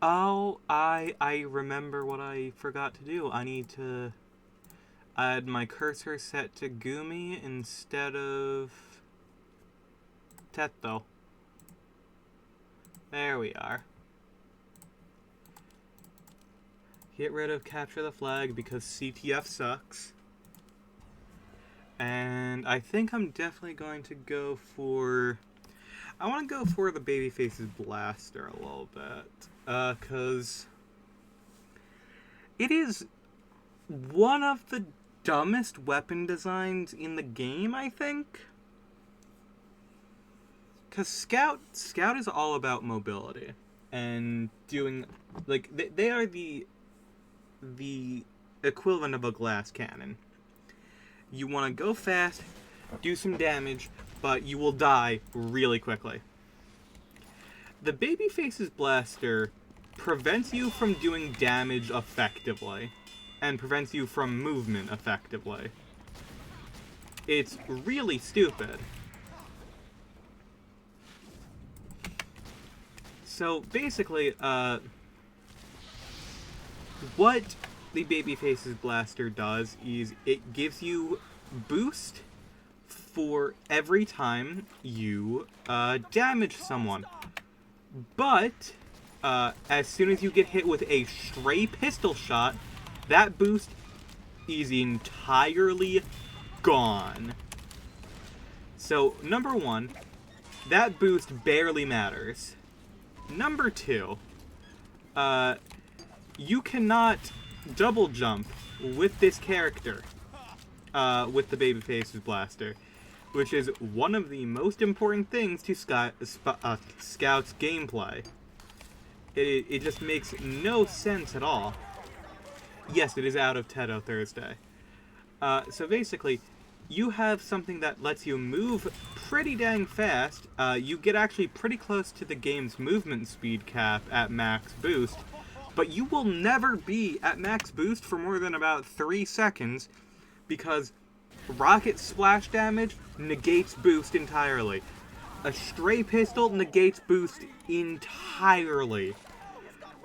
Oh, I remember what I forgot to do. I need to add my cursor set to Gumi instead of Teto. There we are. Get rid of capture the flag because CTF sucks. And I think I'm definitely going to go for... I want to go for the Babyface's Blaster a little bit. Because it is one of the dumbest weapon designs in the game, I think. Because Scout is all about mobility. And doing... Like, they are the equivalent of a glass cannon. You want to go fast, do some damage, but you will die really quickly. The Babyface's Blaster prevents you from doing damage effectively, and prevents you from movement effectively. It's really stupid. So basically, what the Babyface's Blaster does is it gives you boost for every time you damage someone. But as soon as you get hit with a stray pistol shot, that boost is entirely gone. So, number one, that boost barely matters. Number two, you cannot double jump with this character, with the Babyface's Blaster, which is one of the most important things to Scout's gameplay. It just makes no sense at all. Yes, it is out of Teto Thursday. So basically, you have something that lets you move pretty dang fast. You get actually pretty close to the game's movement speed cap at max boost, but you will never be at max boost for more than about 3 seconds because rocket splash damage negates boost entirely. A stray pistol negates boost entirely.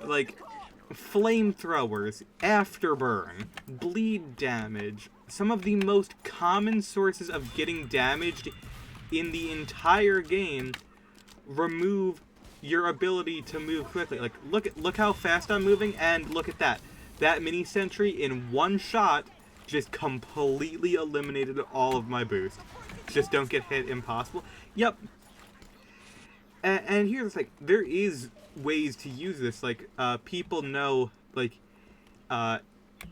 Like, flamethrowers, afterburn, bleed damage, some of the most common sources of getting damaged in the entire game remove your ability to move quickly. Like, look how fast I'm moving, and look at that. That mini sentry in one shot just completely eliminated all of my boost. Just don't get hit, impossible. Yep. And here's like, there is ways to use this. Like, people know, like,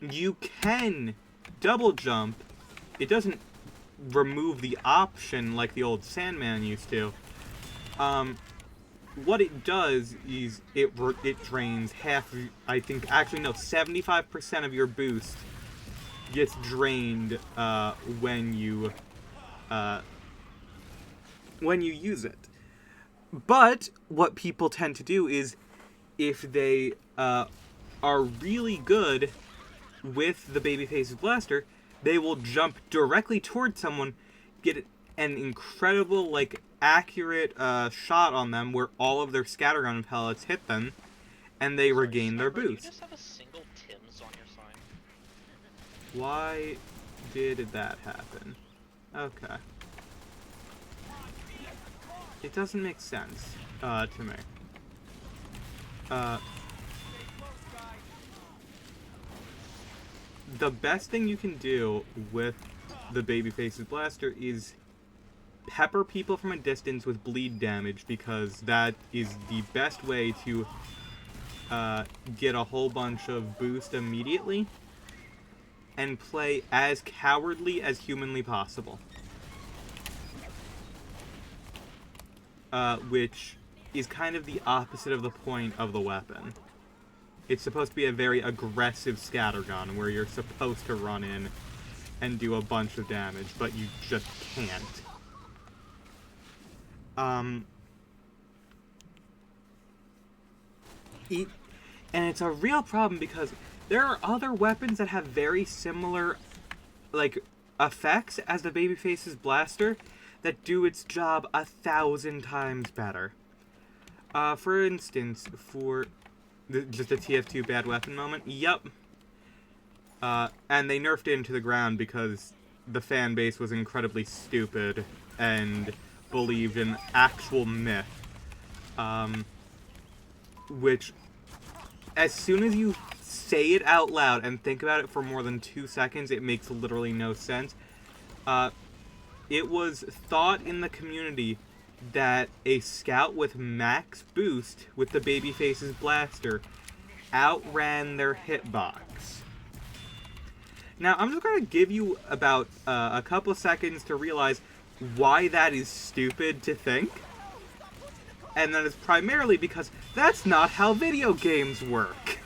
you can double jump. It doesn't remove the option like the old Sandman used to. What it does is it drains half, I think, actually no, 75% of your boost gets drained when you use it. But what people tend to do is, if they are really good with the Babyface's Blaster, they will jump directly towards someone, get an incredible, like, accurate shot on them where all of their scattergun pellets hit them, and they regain their boost. Do you just have a single Tim's on your sign? Why did that happen? Okay. It doesn't make sense to me. The best thing you can do with the Babyface's Blaster is pepper people from a distance with bleed damage, because that is the best way to get a whole bunch of boost immediately and play as cowardly as humanly possible. Which is kind of the opposite of the point of the weapon. It's supposed to be a very aggressive scattergun where you're supposed to run in and do a bunch of damage, but you just can't. And it's a real problem because there are other weapons that have very similar, like, effects as the Babyface's Blaster that do its job 1,000 times better. For instance, for Just a TF2 bad weapon moment? Yup. And they nerfed it into the ground because the fan base was incredibly stupid and believed in actual myth. Which, as soon as you say it out loud and think about it for more than 2 seconds, it makes literally no sense. It was thought in the community that a scout with max boost with the babyface's blaster outran their hitbox. Now, I'm just going to give you about a couple of seconds to realize why that is stupid to think. And that is primarily because that's not how video games work.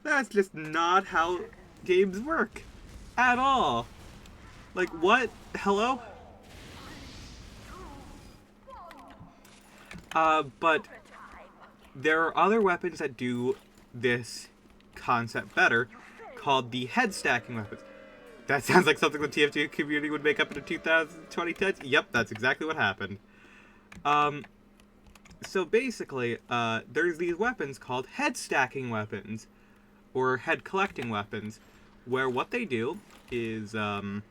That's just not how games work. At all. Like, what? Hello? But there are other weapons that do this concept better, called the head stacking weapons. That sounds like something the TF2 community would make up in the 2010s. Yep, that's exactly what happened. So basically, there's these weapons called head stacking weapons, or head collecting weapons, where what they do is, for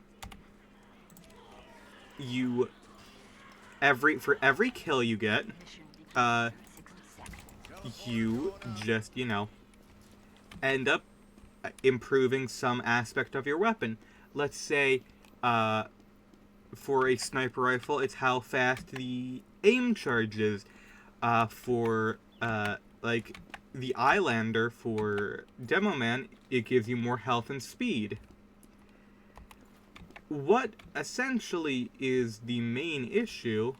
every kill you get, you just, end up improving some aspect of your weapon. Let's say, for a sniper rifle, it's how fast the aim charges. For, like, the Eyelander for Demo Man, it gives you more health and speed. What essentially is the main issue,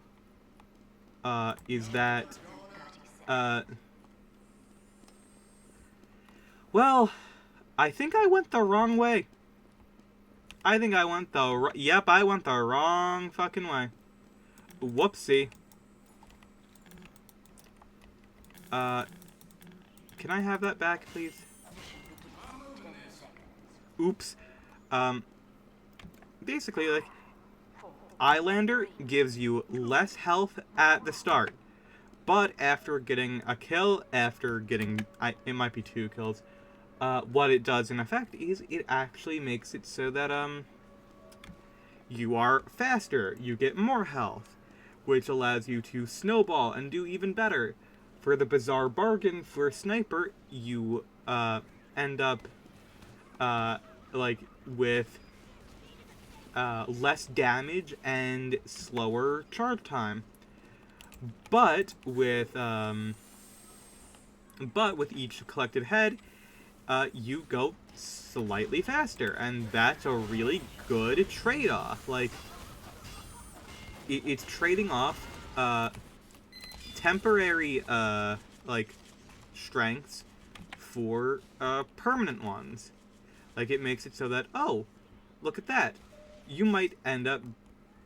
is that, well, I think I went the wrong way. I went the wrong fucking way. Whoopsie. Can I have that back, please? Oops. Basically, like, Eyelander gives you less health at the start. But after getting a kill, it might be 2 kills, what it does in effect is it actually makes it so that, you are faster, you get more health, which allows you to snowball and do even better. For the bizarre bargain for Sniper, you, end up, like, with, less damage and slower charge time. But with each collected head, you go slightly faster, and that's a really good trade-off. Like, it's trading off, temporary, like, strengths for, permanent ones. Like, it makes it so that, oh, look at that. You might end up,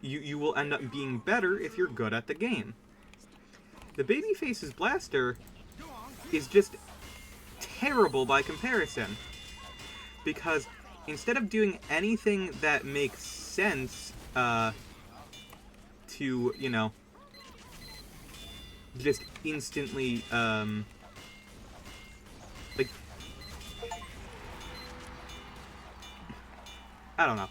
you will end up being better if you're good at the game. The babyface's blaster is just terrible by comparison. Because instead of doing anything that makes sense, to, just instantly, like, I don't know.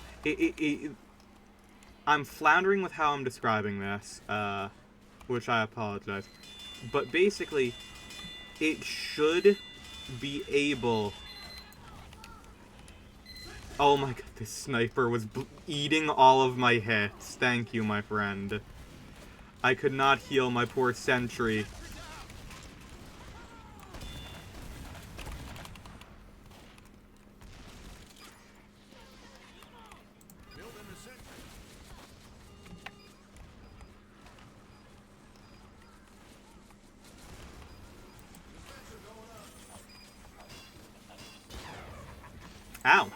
I'm floundering with how I'm describing this, which I apologize. But basically, it should be able... Oh my god, this sniper was eating all of my hits. Thank you, my friend. I could not heal my poor sentry. Ow.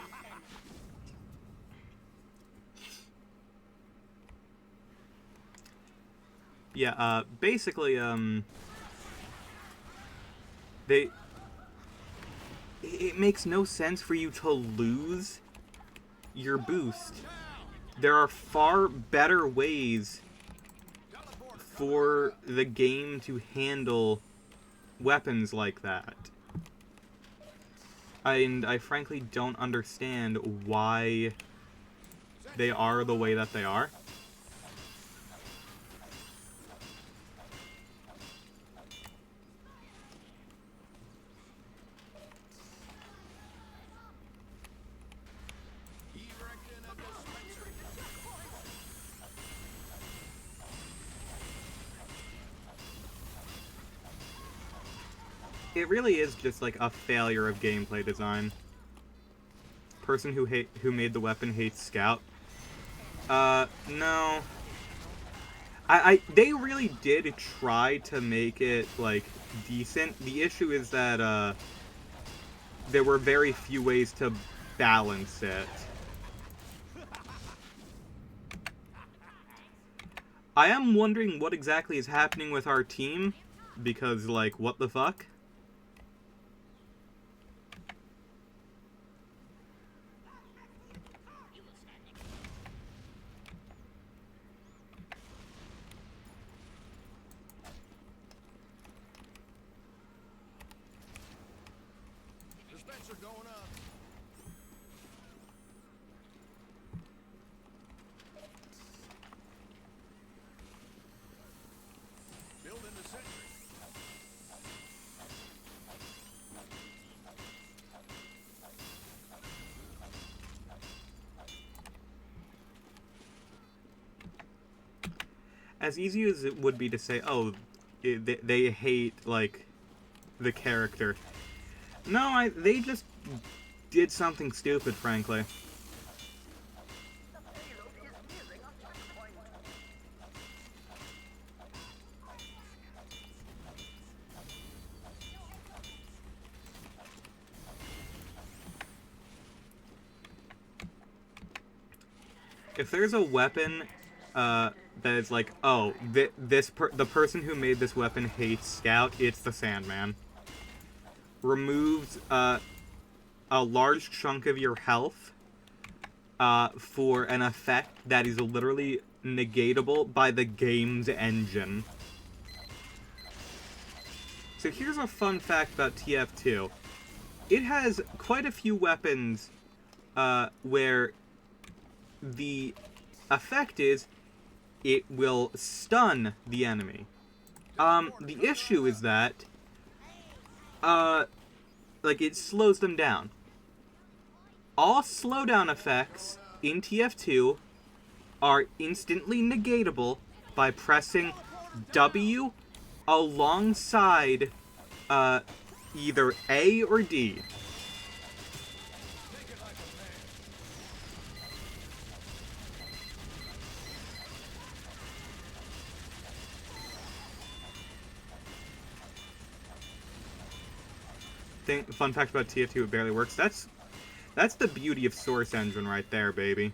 Yeah, basically, it makes no sense for you to lose your boost. There are far better ways for the game to handle weapons like that. And I frankly don't understand why they are the way that they are. It really is just like a failure of gameplay design. Person who made the weapon hates Scout. No. They really did try to make it, like, decent. The issue is that, there were very few ways to balance it. I am wondering what exactly is happening with our team, because, like, what the fuck? Going up. Building the sentry. As easy as it would be to say, oh, they hate, like, the character. No, they just did something stupid, frankly. If there's a weapon that is like, oh, the person who made this weapon hates Scout, it's the Sandman. Removes a large chunk of your health for an effect that is literally negatable by the game's engine. So here's a fun fact about TF2. It has quite a few weapons where the effect is it will stun the enemy. The issue is that like, it slows them down. All slowdown effects in TF2 are instantly negatable by pressing W alongside either A or D. Fun fact about TF2, it barely works. That's the beauty of Source Engine right there, baby.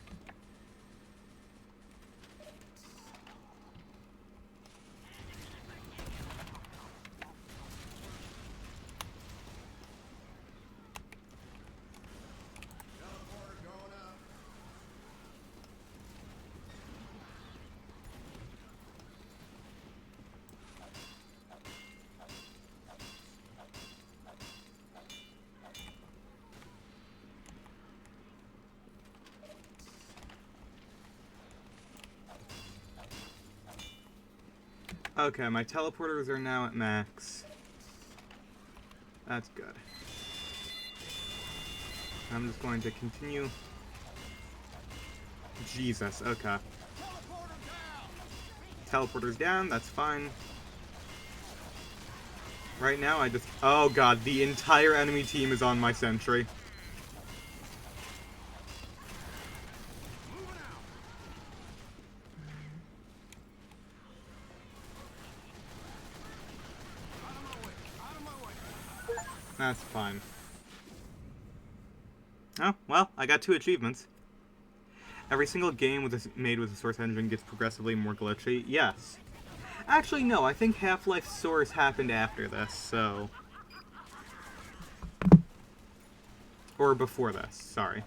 Okay, my teleporters are now at max. That's good. I'm just going to continue. Jesus, okay. Teleporter's down, that's fine. Right now I just... Oh god, the entire enemy team is on my sentry. That's fine. Oh, well, I got 2 achievements. Every single game made with a Source engine gets progressively more glitchy. Yes. Actually, no, I think Half-Life Source happened after this, so... Or before this, sorry.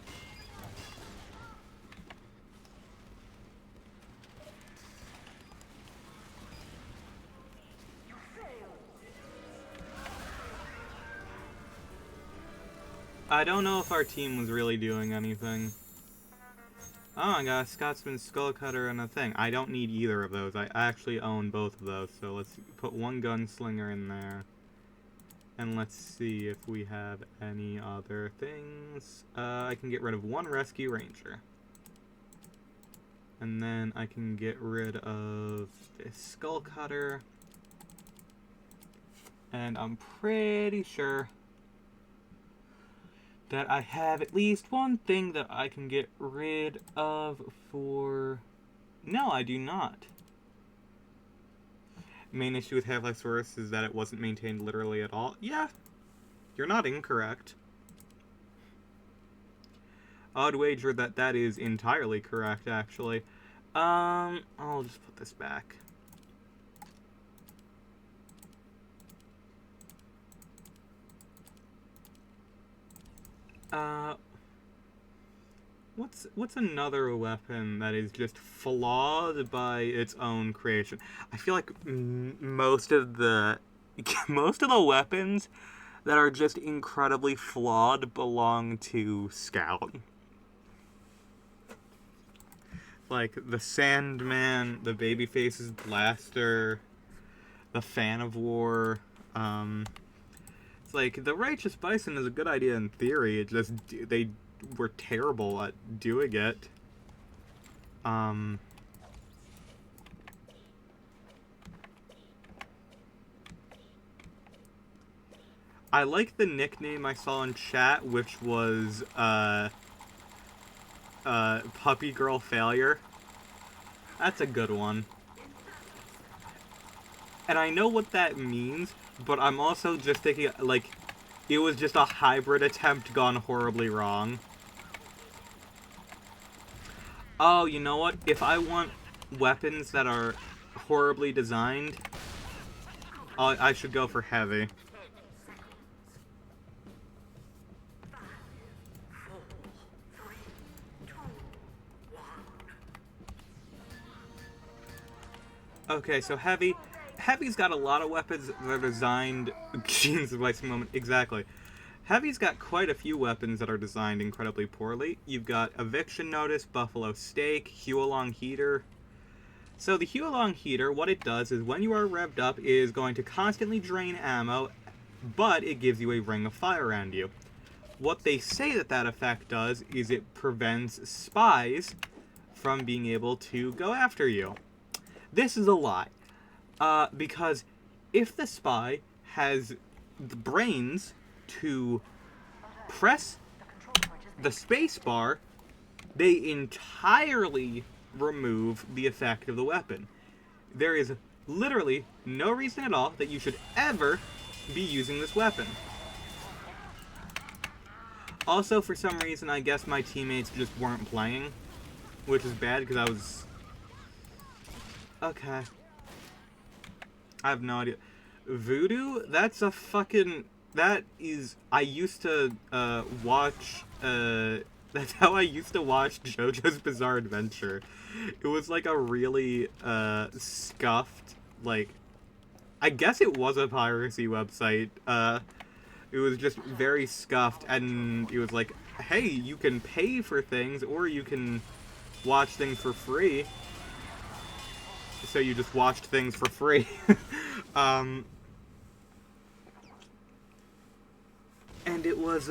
I don't know if our team was really doing anything. Oh, I got a Scotsman Skull Cutter and a thing. I don't need either of those. I actually own both of those, so let's put one Gunslinger in there. And let's see if we have any other things. I can get rid of one Rescue Ranger. And then I can get rid of this Skull Cutter. And I'm pretty sure that I have at least one thing that I can get rid of for... No, I do not. Main issue with Half-Life Source is that it wasn't maintained literally at all. Yeah, you're not incorrect. I'd wager that that is entirely correct, actually. I'll just put this back. What's another weapon that is just flawed by its own creation? I feel like most of the weapons that are just incredibly flawed belong to Scout. Like the Sandman, the Babyface's blaster, the Fan of War. It's like the Righteous Bison is a good idea in theory. It just they were terrible at doing it. I like the nickname I saw in chat, which was Puppy Girl Failure. That's a good one. And I know what that means, but I'm also just thinking, like, it was just a hybrid attempt gone horribly wrong. Oh, you know what? If I want weapons that are horribly designed, I should go for heavy. Okay, so heavy. Heavy's got a lot of weapons that are designed... Jeez, wasting a moment. Exactly. Heavy's got quite a few weapons that are designed incredibly poorly. You've got Eviction Notice, Buffalo Stake, Huolong Heater. So the Huolong Heater, what it does is when you are revved up, is going to constantly drain ammo, but it gives you a ring of fire around you. What they say that effect does is it prevents spies from being able to go after you. This is a lie. Because if the spy has the brains to press the space bar, they entirely remove the effect of the weapon. There is literally no reason at all that you should ever be using this weapon. Also, for some reason, I guess my teammates just weren't playing, which is bad because I was... Okay. I have no idea. Voodoo? That's a fucking... That is... I used to watch... That's how I used to watch JoJo's Bizarre Adventure. It was like a really scuffed, like... I guess it was a piracy website. It was just very scuffed, and it was like, hey, you can pay for things, or you can watch things for free. So you just watched things for free. And it was,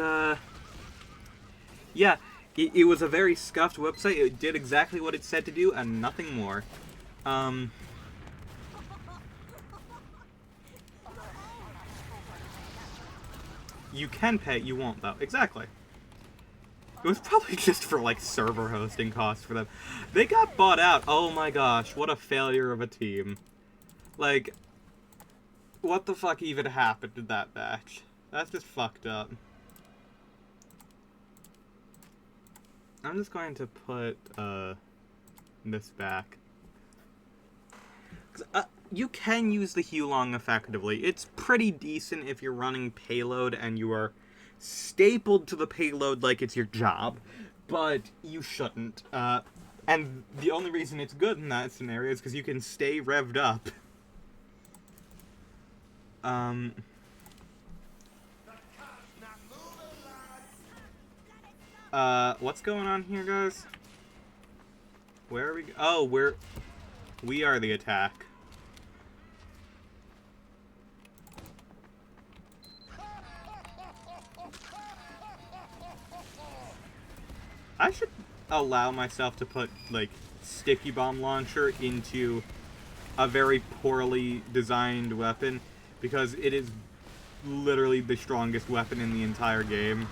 yeah, it was a very scuffed website. It did exactly what it said to do, and nothing more. You can pay, you won't, though. Exactly. It was probably just for, like, server hosting costs for them. They got bought out. Oh my gosh, what a failure of a team. Like, what the fuck even happened to that batch? That's just fucked up. I'm just going to put, this back. You can use the Huolong effectively. It's pretty decent if you're running payload and you are stapled to the payload like it's your job, but you shouldn't. And the only reason it's good in that scenario is because you can stay revved up. What's going on here, guys? Where are we? Oh, we are the attack. I should allow myself to put, like, sticky bomb launcher into a very poorly designed weapon, because it is literally the strongest weapon in the entire game.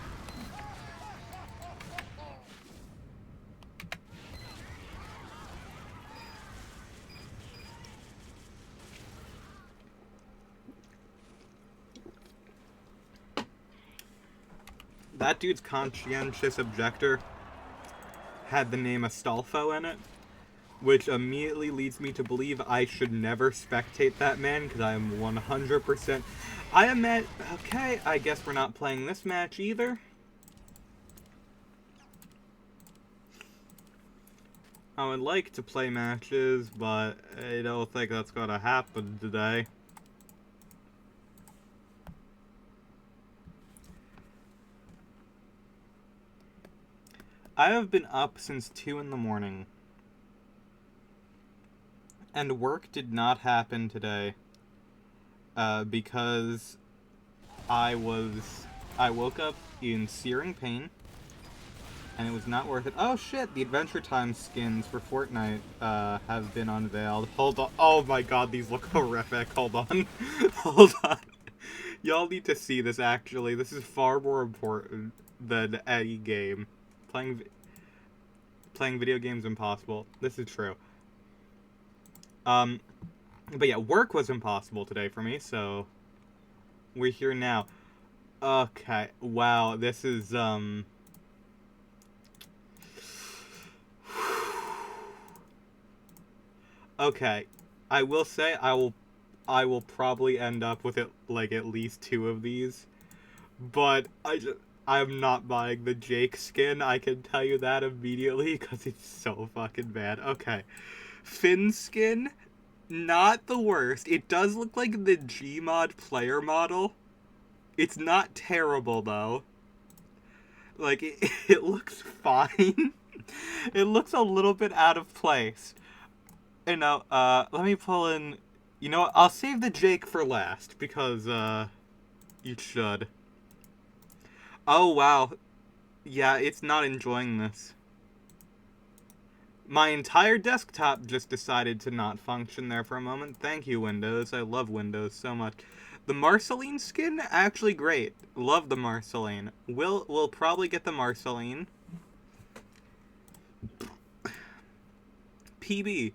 That dude's conscientious objector had the name Astolfo in it, which immediately leads me to believe I should never spectate that man, because I am 100%... I admit, okay, I guess we're not playing this match either. I would like to play matches, but I don't think that's gonna happen today. I have been up since 2 in the morning. And work did not happen today. Because I woke up in searing pain. And it was not worth it. Oh shit, the Adventure Time skins for Fortnite have been unveiled. Hold on. Oh my god, these look horrific. Hold on. Hold on. Y'all need to see this, actually. This is far more important than any game. Playing video games impossible. This is true. But yeah, work was impossible today for me, so we're here now. Okay, wow, this is, okay, I will say I will probably end up with it, like, at least 2 of these, but I'm not buying the Jake skin, I can tell you that immediately, because it's so fucking bad. Okay, Finn skin, not the worst. It does look like the Gmod player model. It's not terrible, though. Like, it looks fine. It looks a little bit out of place. You know, let me pull in... You know what? I'll save the Jake for last, because, you should. Oh, wow. Yeah, it's not enjoying this. My entire desktop just decided to not function there for a moment. Thank you, Windows. I love Windows so much. The Marceline skin, actually great. Love the Marceline. We'll probably get the Marceline. PB.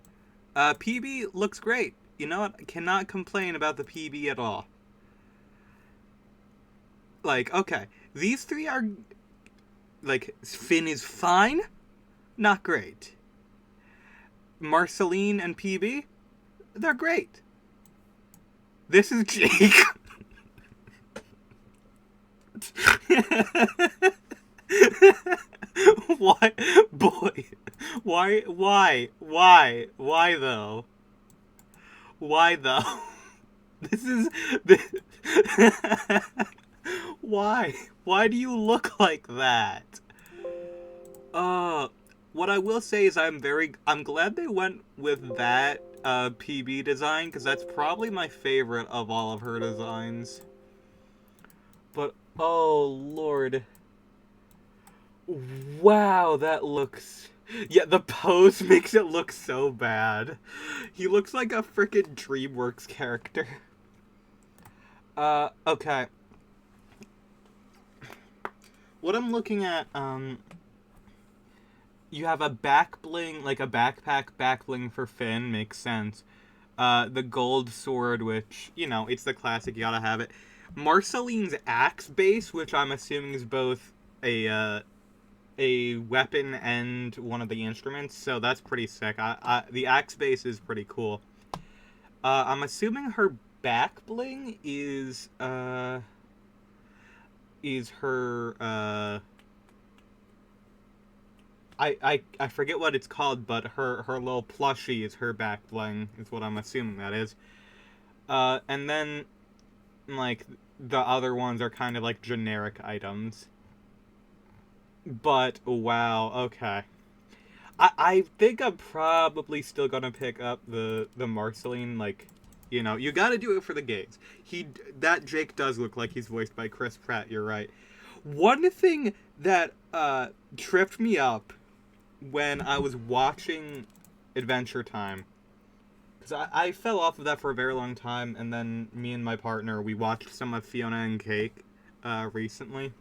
PB looks great. You know what? I cannot complain about the PB at all. Like, okay. These 3 are... Like, Finn is fine. Not great. Marceline and PB, they're great. This is Jake. Why? Boy. Why though? Why though? This is... Why? Why do you look like that? What I will say is I'm glad they went with that PB design, because that's probably my favorite of all of her designs. But, oh lord. Wow, that looks... Yeah, the pose makes it look so bad. He looks like a frickin' DreamWorks character. Okay. What I'm looking at, you have a back bling, like a backpack back bling for Finn, makes sense. The gold sword, which, you know, it's the classic, you gotta have it. Marceline's axe base, which I'm assuming is both a weapon and one of the instruments, so that's pretty sick. The axe base is pretty cool. I'm assuming her back bling is her, I forget what it's called, but her little plushie is her back bling, is what I'm assuming that is. And then, like, the other ones are kind of like generic items. But, wow, okay. I think I'm probably still gonna pick up the Marceline, like, you know, you gotta do it for the games. That Jake does look like he's voiced by Chris Pratt, you're right. One thing that tripped me up when I was watching Adventure Time, because I fell off of that for a very long time, and then me and my partner, we watched some of Fiona and Cake recently.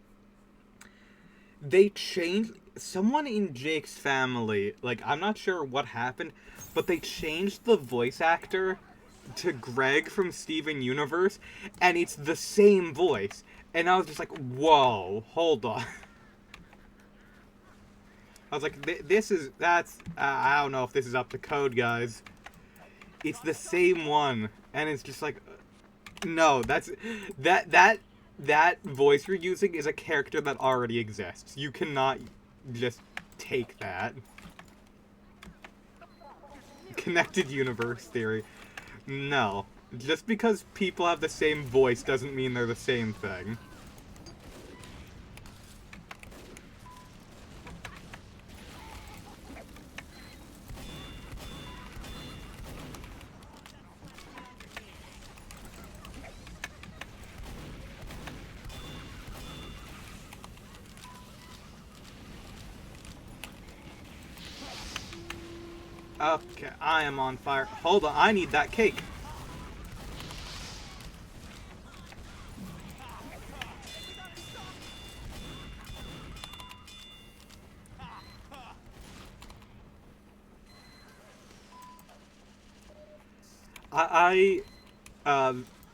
They changed someone in Jake's family, like, I'm not sure what happened, but they changed the voice actor to Greg from Steven Universe, and it's the same voice. And I was just like, whoa, hold on. I was like, I don't know if this is up to code, guys. It's the same one, and it's just like, no, that voice you're using is a character that already exists. You cannot just take that. Connected universe theory. No. Just because people have the same voice doesn't mean they're the same thing. Okay, I am on fire. Hold on, I need that cake.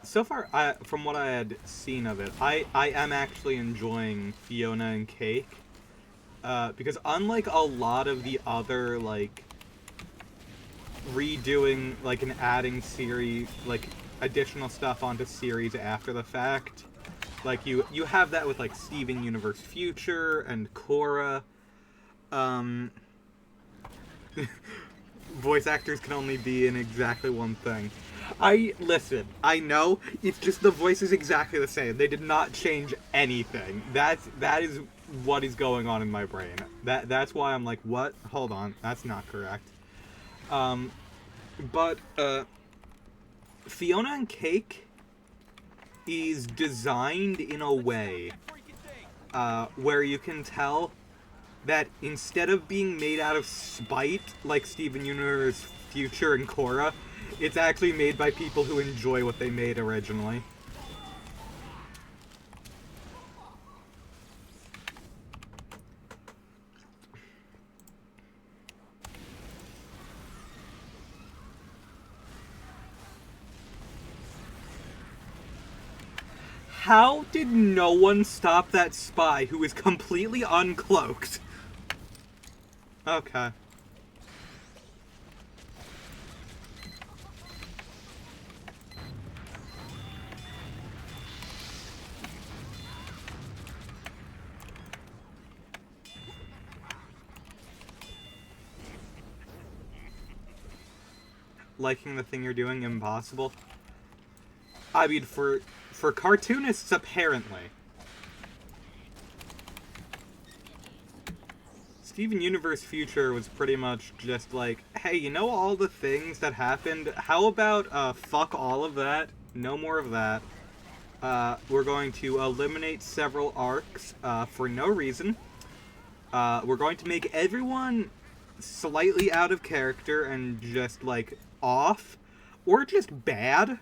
So far, from what I had seen of it, I am actually enjoying Fiona and Cake. Because unlike a lot of the other, like, redoing, like, and adding series, like, additional stuff onto series after the fact, like, you have that with, like, Steven Universe Future and Korra. Voice actors can only be in exactly one thing. Listen, I know, it's just the voice is exactly the same. They did not change anything. That is what is going on in my brain. That's why I'm like, what? Hold on, that's not correct. But Fiona and Cake is designed in a way where you can tell that instead of being made out of spite like Steven Universe Future and Korra, it's actually made by people who enjoy what they made originally. How did no one stop that spy who is completely uncloaked? Okay. Liking the thing you're doing impossible? I mean, for cartoonists, apparently. Steven Universe Future was pretty much just like, hey, you know all the things that happened? How about, fuck all of that? No more of that. We're going to eliminate several arcs, for no reason. We're going to make everyone slightly out of character and just, like, off. Or just bad.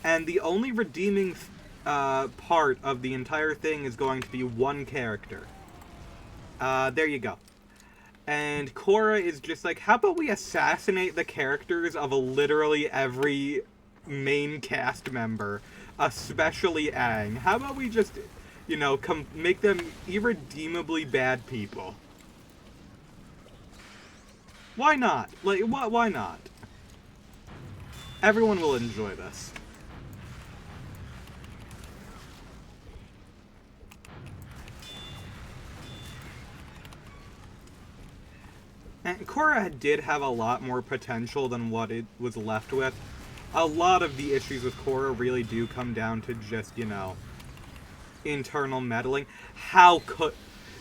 And the only redeeming, part of the entire thing is going to be one character. There you go. And Korra is just like, how about we assassinate the characters of literally every main cast member, especially Aang? How about we just, you know, make them irredeemably bad people? Why not? Like, why not? Everyone will enjoy this. And Korra did have a lot more potential than what it was left with. A lot of the issues with Korra really do come down to just, you know, internal meddling.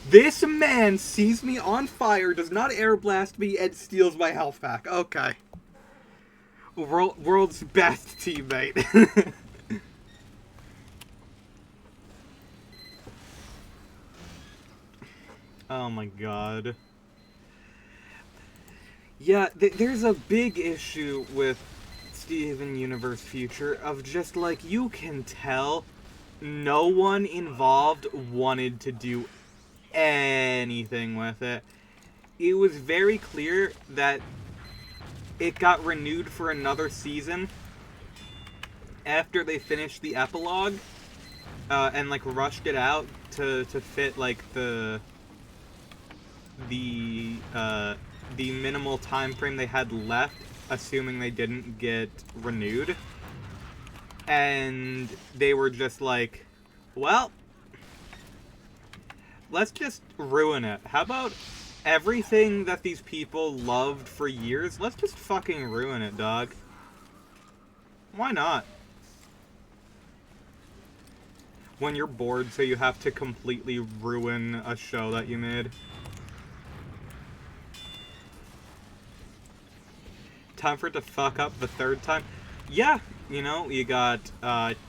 This man sees me on fire, does not air blast me, and steals my health pack. Okay. World's best teammate. Oh my god. Yeah, there's a big issue with Steven Universe Future of just, like, you can tell no one involved wanted to do anything with it. It was very clear that it got renewed for another season after they finished the epilogue, and, like, rushed it out to fit, like, the minimal time frame they had left, assuming they didn't get renewed. And they were just like, well, let's just ruin it. How about everything that these people loved for years? Let's just fucking ruin it, dog. Why not? When you're bored, so you have to completely ruin a show that you made. Time for it to fuck up the third time. Yeah, you know, you got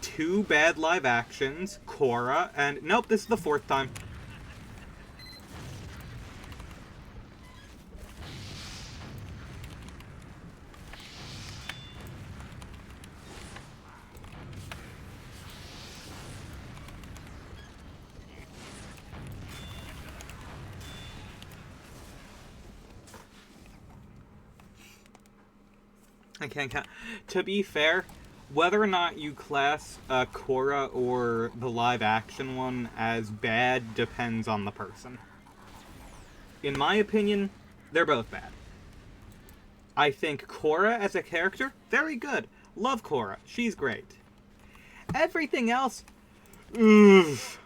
2 bad live actions, Korra, and nope, this is the 4th time. I can't count. To be fair, whether or not you class Korra or the live-action one as bad depends on the person. In my opinion, they're both bad. I think Korra as a character, very good. Love Korra. She's great. Everything else, oof.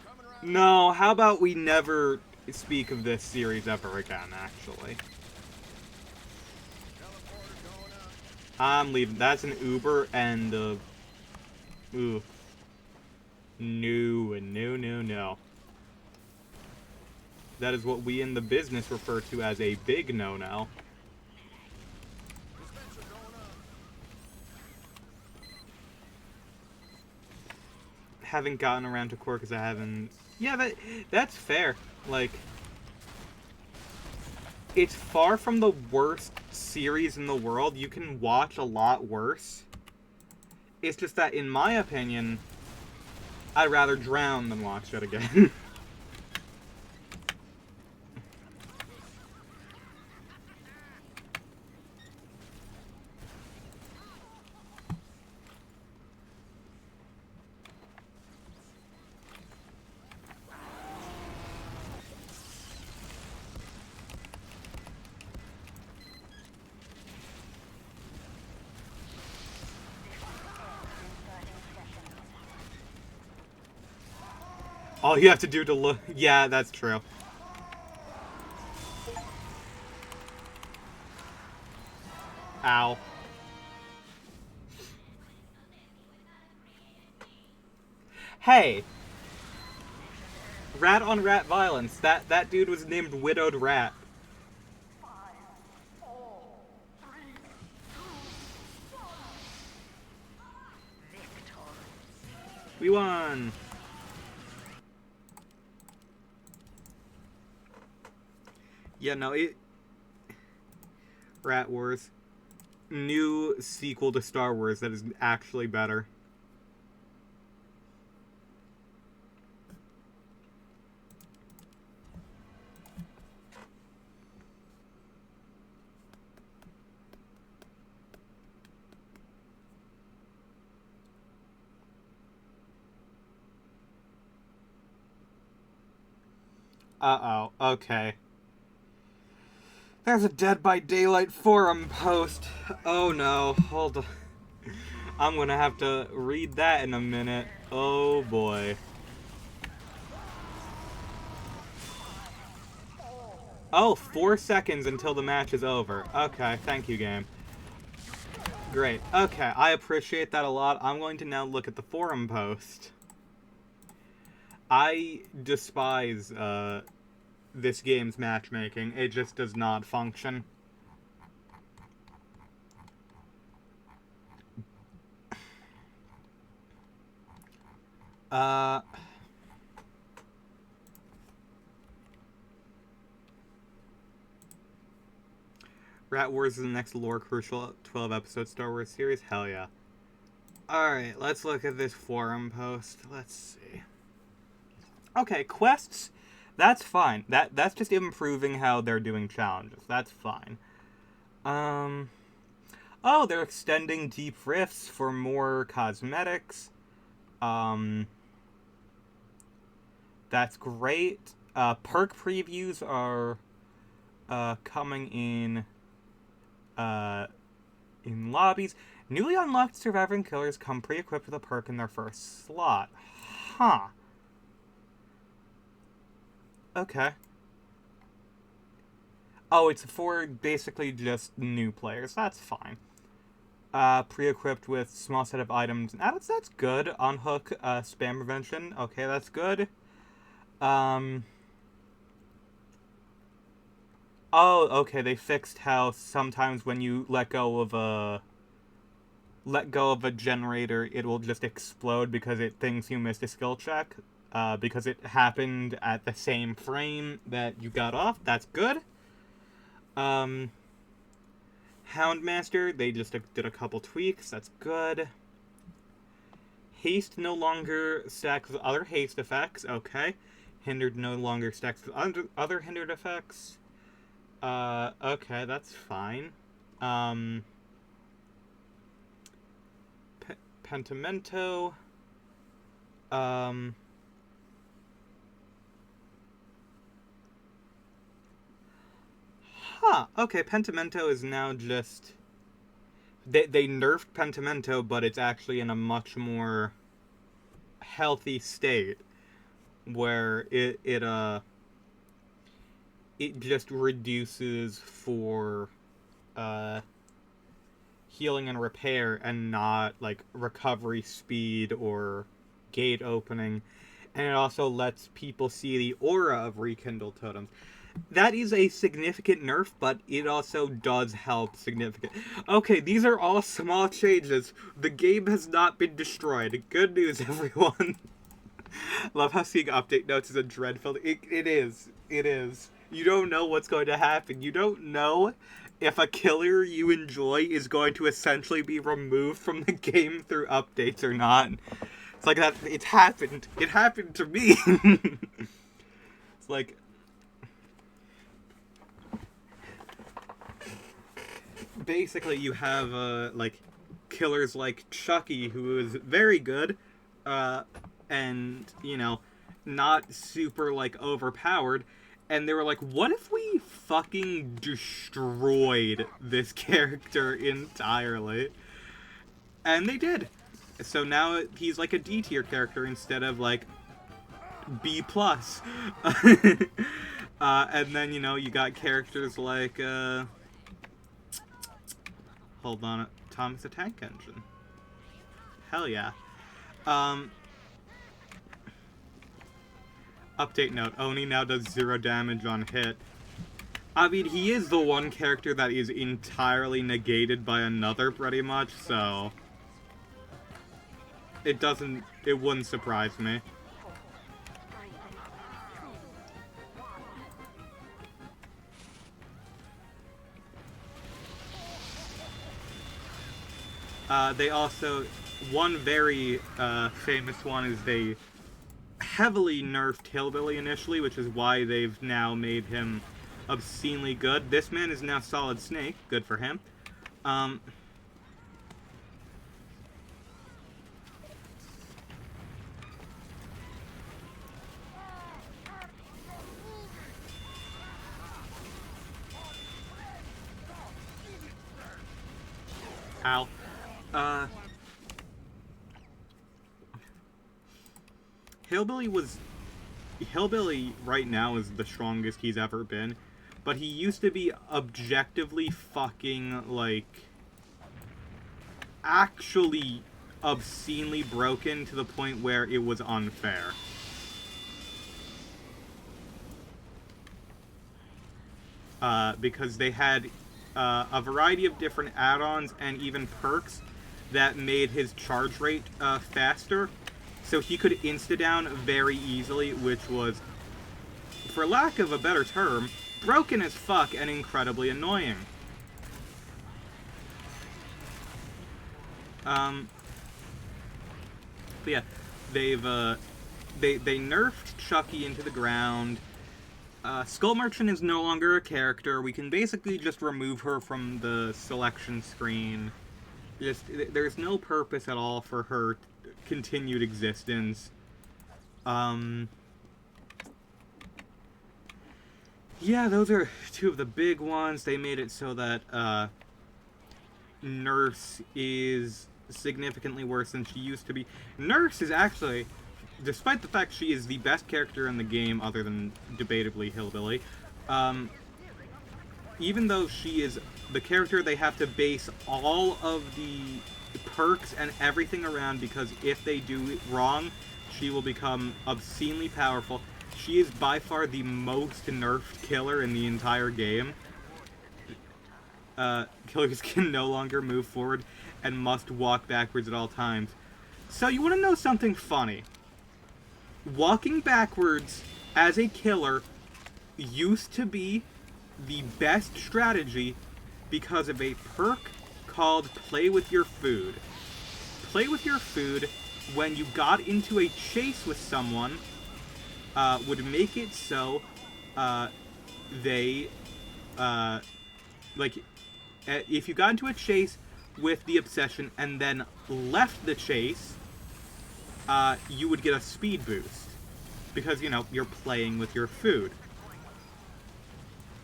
No, how about we never speak of this series ever again, actually. I'm leaving. That's an Uber and ooh. No. That is what we in the business refer to as a big no-no. Haven't gotten around to Korra because I haven't... Yeah, that's fair. Like, it's far from the worst series in the world. You can watch a lot worse. It's just that, in my opinion, I'd rather drown than watch it again. All you have to do to look... Yeah, that's true. Ow. Hey! Rat on rat violence. That dude was named Widowed Rat. We won! Yeah, no, Rat Wars. New sequel to Star Wars that is actually better. Uh-oh, okay. There's a Dead by Daylight forum post. Oh no, hold on. I'm gonna have to read that in a minute. Oh boy. Oh, 4 seconds until the match is over. Okay, thank you, game. Great. Okay, I appreciate that a lot. I'm going to now look at the forum post. I despise, this game's matchmaking. It just does not function. Rat Wars is the next lore crucial 12-episode Star Wars series? Hell yeah. Alright, let's look at this forum post. Let's see. Okay, quests, that's fine. That's just improving how they're doing challenges. That's fine. Oh, they're extending Deep Rifts for more cosmetics. That's great. Perk previews are coming in lobbies. Newly unlocked surviving killers come pre-equipped with a perk in their first slot. Huh. Okay. Oh, it's for basically just new players. That's fine. Pre-equipped with small set of items. That's good. Unhook spam prevention. Okay, that's good. Oh, okay, they fixed how sometimes when you let go of a generator, it will just explode because it thinks you missed a skill check. Because it happened at the same frame that you got off. That's good. Houndmaster, they just did a couple tweaks. That's good. Haste no longer stacks with other haste effects. Okay. Hindered no longer stacks with other hindered effects. Okay, that's fine. Pentimento. Huh, okay, Pentimento is now just... They nerfed Pentimento, but it's actually in a much more healthy state, where it just reduces for healing and repair, and not like recovery speed or gate opening, and it also lets people see the aura of rekindled totems. That is a significant nerf, but it also does help significant. Okay, these are all small changes. The game has not been destroyed. Good news, everyone. Love how seeing update notes is a dread-filled... It is. It is. You don't know what's going to happen. You don't know if a killer you enjoy is going to essentially be removed from the game through updates or not. It's like that. It's happened. It happened to me. It's like... Basically, you have, like, killers like Chucky, who is very good, and, you know, not super, like, overpowered, and they were like, what if we fucking destroyed this character entirely? And they did. So now he's, like, a D tier character instead of, like, B+. And then, you know, you got characters like, hold on, Thomas the Tank Engine. Hell yeah. Update note, Oni now does 0 damage on hit. I mean, he is the one character that is entirely negated by another, pretty much, so... It wouldn't surprise me. They also, one very famous one is they heavily nerfed Hillbilly initially, which is why they've now made him obscenely good. This man is now Solid Snake. Good for him. Ow. Hillbilly right now is the strongest he's ever been, but he used to be objectively fucking, like, actually obscenely broken to the point where it was unfair. because they had a variety of different add-ons and even perks that made his charge rate faster, so he could insta-down very easily, which was, for lack of a better term, broken as fuck and incredibly annoying. But yeah, they nerfed Chucky into the ground. Skull Merchant is no longer a character. We can basically just remove her from the selection screen. There's no purpose at all for her continued existence. Yeah, those are two of the big ones. They made it so that Nurse is significantly worse than she used to be. Nurse is actually, despite the fact she is the best character in the game, other than debatably Hillbilly, even though she is the character they have to base all of the perks and everything around, because if they do it wrong, she will become obscenely powerful. She is by far the most nerfed killer in the entire game. Killers can no longer move forward and must walk backwards at all times. So you want to know something funny? Walking backwards as a killer used to be the best strategy because of a perk called Play With Your Food. Play With Your Food, when you got into a chase with someone, would make it so they, if you got into a chase with the obsession and then left the chase, you would get a speed boost. Because, you know, you're playing with your food.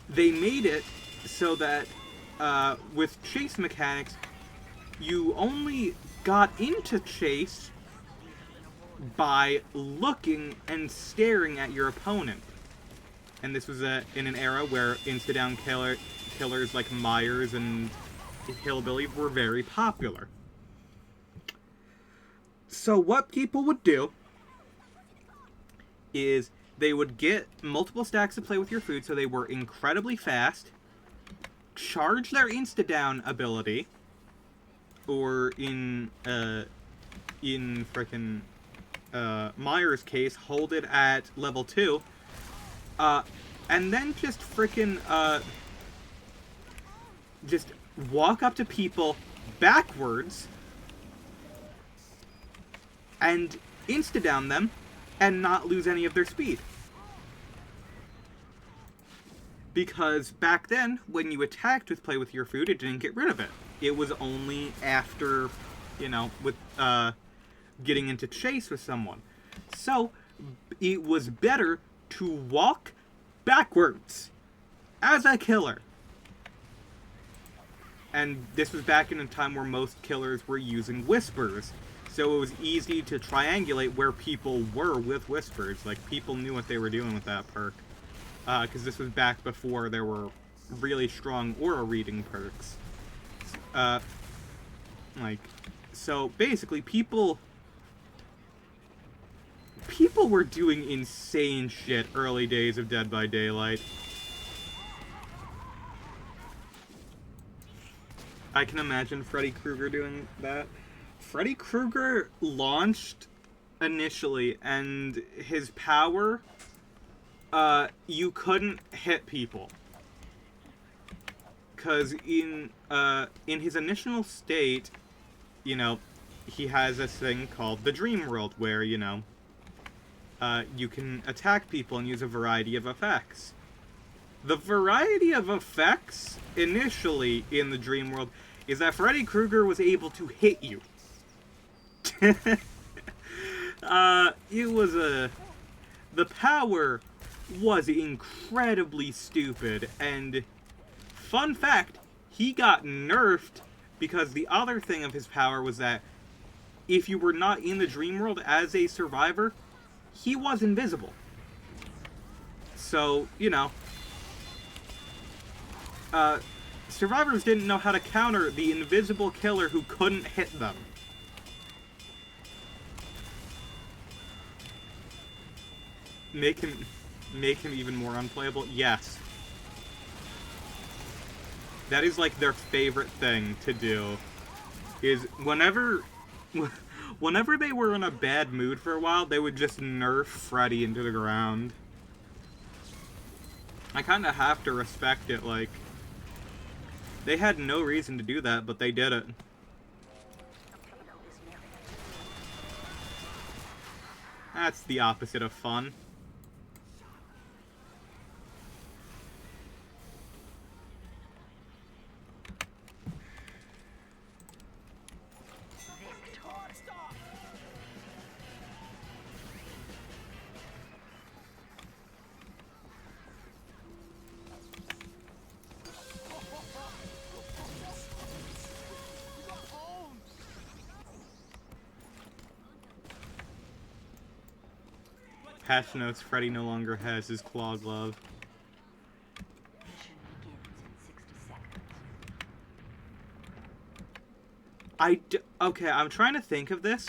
They made it so that, with chase mechanics, you only got into chase by looking and staring at your opponent. And this was in an era where insta-down killers like Myers and Hillbilly were very popular. So what people would do is they would get multiple stacks to Play With Your Food, so they were incredibly fast, charge their insta-down ability, or in frickin' Myers' case, hold it at level 2, and then just frickin' just walk up to people backwards and insta-down them and not lose any of their speed. Because back then, when you attacked with Play With Your Food, it didn't get rid of it. It was only after, you know, with getting into chase with someone. So, it was better to walk backwards as a killer. And this was back in a time where most killers were using whispers. So it was easy to triangulate where people were with whispers. Like, people knew what they were doing with that perk. Because this was back before there were really strong aura reading perks. So basically, people were doing insane shit early days of Dead by Daylight. I can imagine Freddy Krueger doing that. Freddy Krueger launched initially, and his power, you couldn't hit people. Because in his initial state, you know, he has this thing called the Dream World, where, you know, you can attack people and use a variety of effects. The variety of effects, initially, in the Dream World, is that Freddy Krueger was able to hit you. It was the power was incredibly stupid, and fun fact, he got nerfed because the other thing of his power was that if you were not in the Dream World as a survivor, he was invisible. So, you know, survivors didn't know how to counter the invisible killer who couldn't hit them. Make him even more unplayable? Yes. That is like their favorite thing to do. Is whenever they were in a bad mood for a while, they would just nerf Freddy into the ground. I kind of have to respect it, like, they had no reason to do that, but they did it. That's the opposite of fun. Patch notes, Freddy no longer has his claw glove. Mission begins in 60 seconds. Okay, I'm trying to think of this.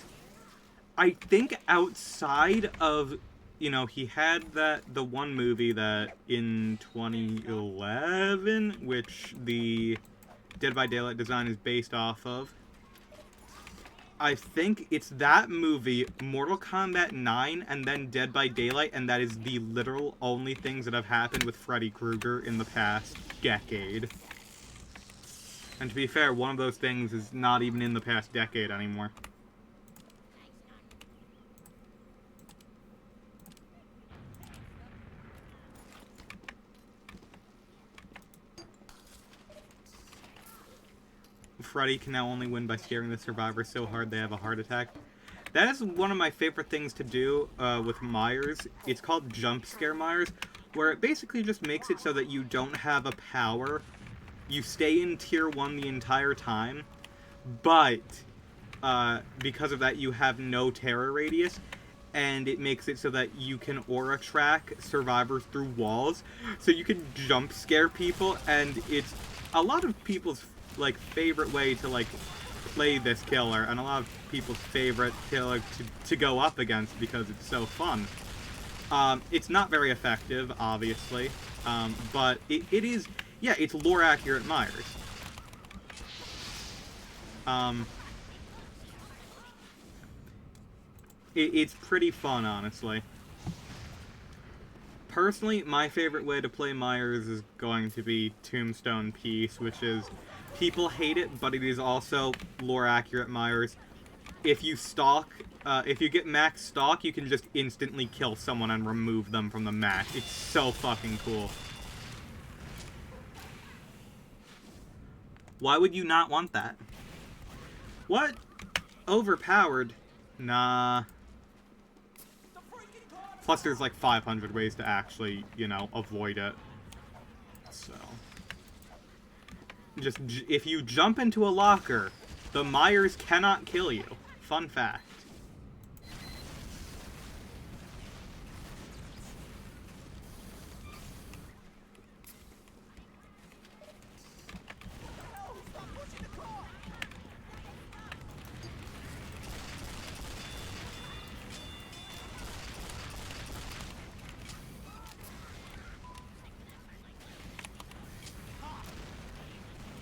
I think outside of, you know, he had the one movie that in 2011, which the Dead by Daylight design is based off of. I think it's that movie, Mortal Kombat 9, and then Dead by Daylight, and that is the literal only things that have happened with Freddy Krueger in the past decade. And to be fair, one of those things is not even in the past decade anymore. Freddy can now only win by scaring the survivors so hard they have a heart attack. That is one of my favorite things to do with Myers. It's called Jump Scare Myers, where it basically just makes it so that you don't have a power. You stay in Tier 1 the entire time, but because of that you have no terror radius, and it makes it so that you can aura track survivors through walls, so you can jump scare people, and it's a lot of people's like favorite way to like play this killer, and a lot of people's favorite killer to go up against because it's so fun. It's not very effective, obviously, but it is, yeah, it's lore accurate Myers. It's pretty fun, honestly. Personally, my favorite way to play Myers is going to be Tombstone Peace, which is, people hate it, but it is also lore-accurate Myers. If you stalk, if you get max stalk, you can just instantly kill someone and remove them from the match. It's so fucking cool. Why would you not want that? What? Overpowered? Nah. Plus, there's like 500 ways to actually, you know, avoid it. So. Just, if you jump into a locker, the Myers cannot kill you. Fun fact.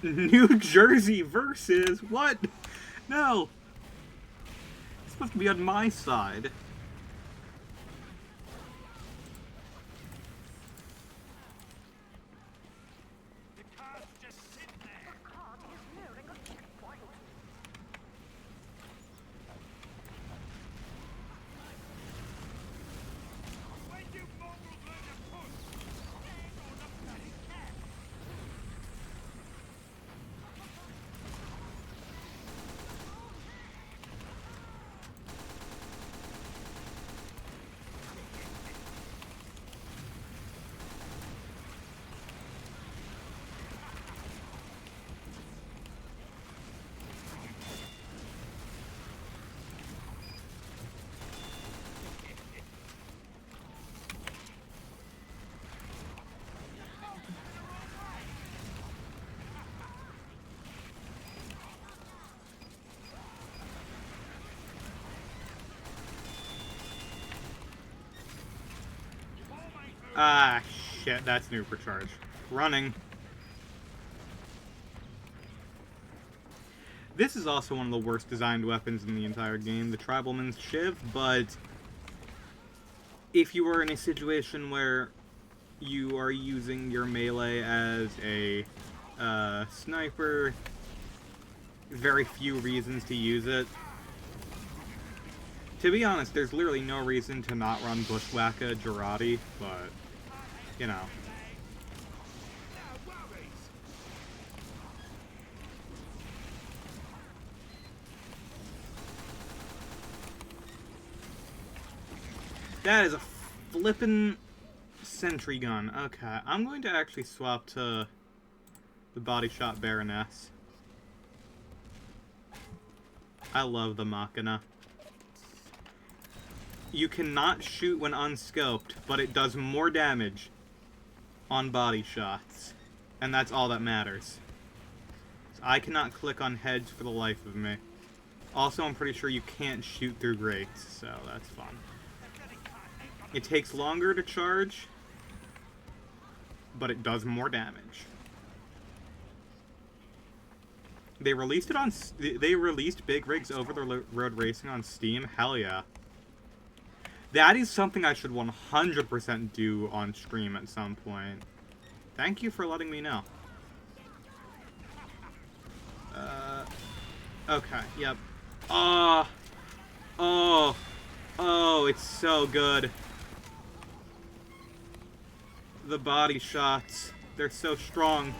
New Jersey versus what? No. It's supposed to be on my side. The car's just sitting there. When you mongrels learn to push, stand on the bloody cat. Ah, shit, that's new for charge. Running. This is also one of the worst designed weapons in the entire game, the Tribalman's Shiv, but if you are in a situation where you are using your melee as a sniper, very few reasons to use it. To be honest, there's literally no reason to not run Bushwhacka Girardi, but, you know. That is a flippin' sentry gun. Okay, I'm going to actually swap to the Body Shot Baroness. I love the Machina. You cannot shoot when unscoped, but it does more damage on body shots. And that's all that matters. So I cannot click on heads for the life of me. Also, I'm pretty sure you can't shoot through grates, so that's fun. It takes longer to charge, but it does more damage. They released it on... They released Big Rigs Over the Road Racing on Steam? Hell yeah. That is something I should 100% do on stream at some point. Thank you for letting me know. Okay, yep. Oh, it's so good. The body shots, they're so strong.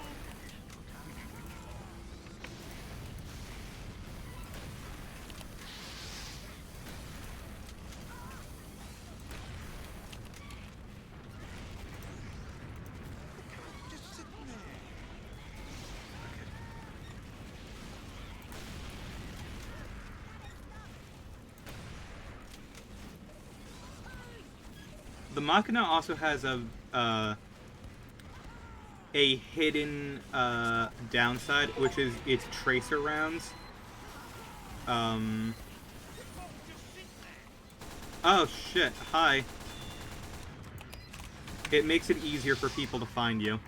The Machina also has a hidden downside, which is its tracer rounds. Oh shit, hi. It makes it easier for people to find you.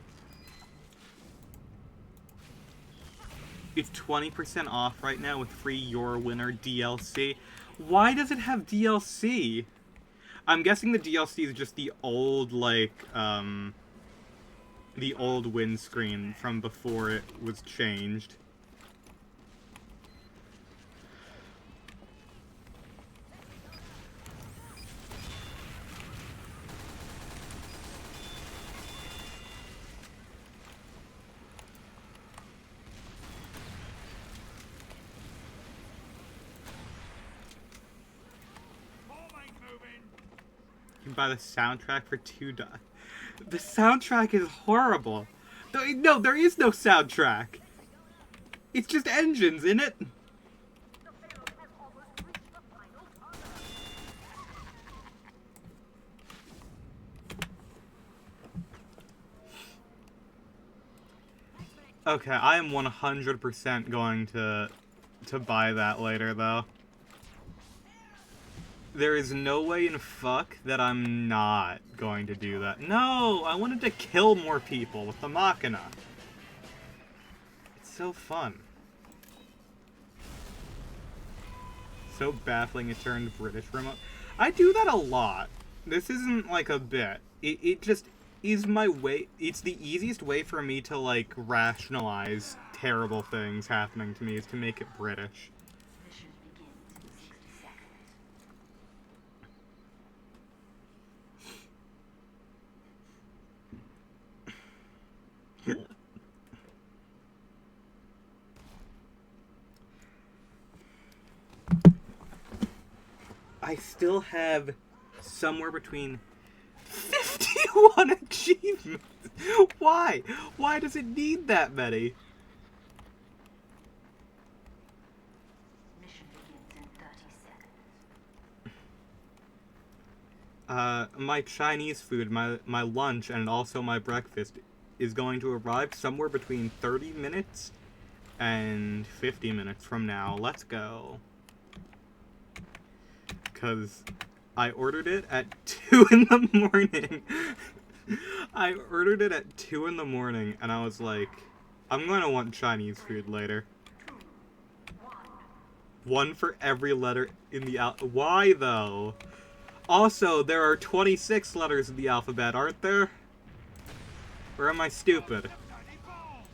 It's 20% off right now with free Your Winner DLC. Why does it have DLC? I'm guessing the DLC is just the old, like, the old windscreen from before it was changed. You can buy the soundtrack for $2. The soundtrack is horrible. No, there is no soundtrack. It's just engines in it. Okay, I am 100% going to buy that later, though. There is no way in fuck that I'm not going to do that. No! I wanted to kill more people with the Machina. It's so fun. So baffling it turned British remote. I do that a lot. This isn't like a bit. It just is my way. It's the easiest way for me to, like, rationalize terrible things happening to me is to make it British. Mission begins in 60 seconds. I still have somewhere between 51 achievements. Why? Why does it need that many? Mission begins in 30 seconds. My Chinese food, my lunch, and also my breakfast is going to arrive somewhere between 30 minutes and 50 minutes from now. Let's go. Because I ordered it at 2 in the morning. I ordered it at 2 in the morning, and I was like, I'm going to want Chinese food later. 2, 1. One for every letter in the Why, though? Also, there are 26 letters in the alphabet, aren't there? Or am I stupid? Tiny ball!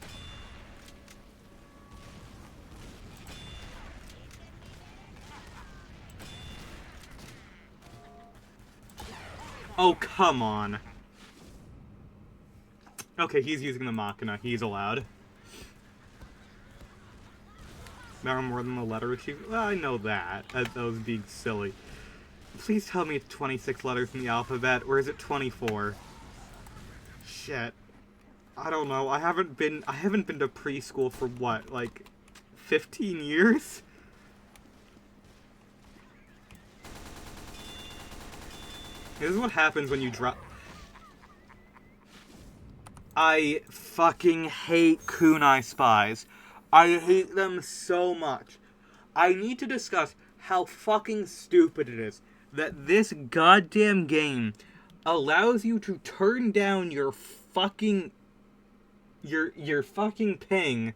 Oh, come on. Okay, he's using the Machina. He's allowed. There are more than the letter issue. Well, I know that. That was being silly. Please tell me it's 26 letters in the alphabet, or is it 24? Shit. I don't know. I haven't been to preschool for what, like 15 years? This is what happens when you drop. I fucking hate kunai spies. I hate them so much. I need to discuss how fucking stupid it is that this goddamn game allows you to turn down your fucking ping,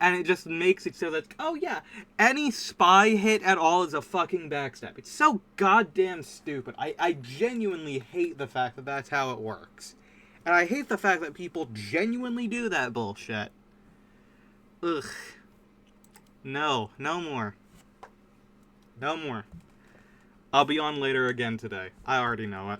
and it just makes it so that, oh yeah, any spy hit at all is a fucking backstab. It's so goddamn stupid. I genuinely hate the fact that that's how it works. And I hate the fact that people genuinely do that bullshit. Ugh. No. No more. No more. I'll be on later again today. I already know it.